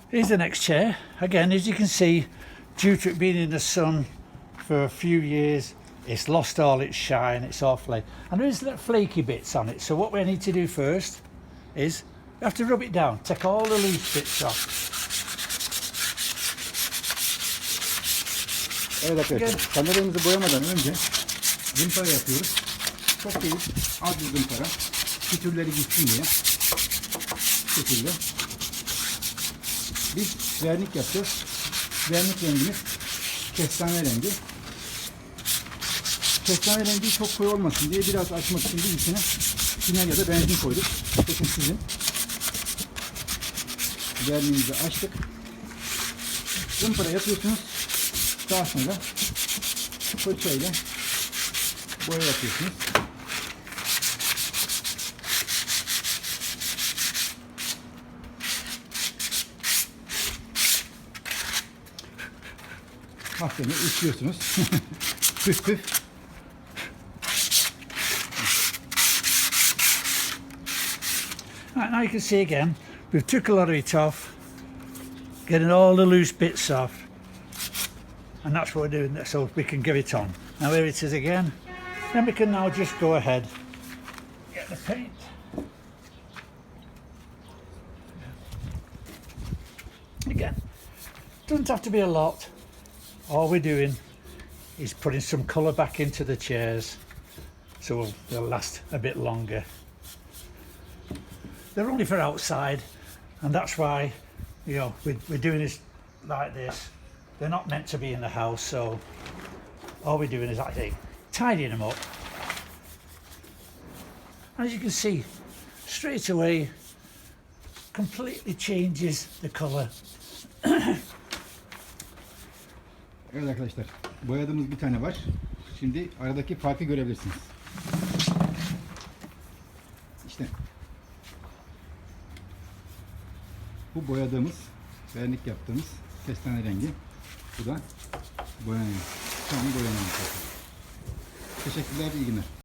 Here's the next chair. Again, as you can see, due to it being in the sun for a few years, it's lost all its shine, it's all flake. And there's little flaky bits on it. So what we need to do first is we have to rub it down, take all the loose bits off. Evet arkadaşlar, sandalyemizi boyamadan önce zımpara yapıyoruz. Çok değil, az bir zımpara. Pütürleri gitsin diye. Bu şekilde. Biz vernik yapacağız. Vernik rengimiz kestane rengi. Kestane rengi çok koyu olmasın diye biraz açmak için bir içine tiner ya da benzin koyduk. Bakın sizin. Verniğimizi açtık. Zımpara yapıyorsunuz. Daha sonra fırçayla boya yapıyorsunuz. Hafiften üflüyorsunuz. Püf püf. Right, now you can see again, we've took a lot of it off, getting all the loose bits off. And that's what we're doing, so we can give it on. Now here it is again. Then we can now just go ahead, get the paint. Again, doesn't have to be a lot. All we're doing is putting some colour back into the chairs so they'll last a bit longer. They're only for outside, and that's why, you know, we're doing this like this. They're not meant to be in the house, so all we're doing is, I think, tidying them up. As you can see, straight away, completely changes the colour. Evet arkadaşlar, boyadığımız bir tane var. Şimdi aradaki farkı görebilirsiniz. İşte bu boyadığımız, vernik yaptığımız kestane rengi. Bu da boyanır. Şu an boyanır. Teşekkürler, iyi günler.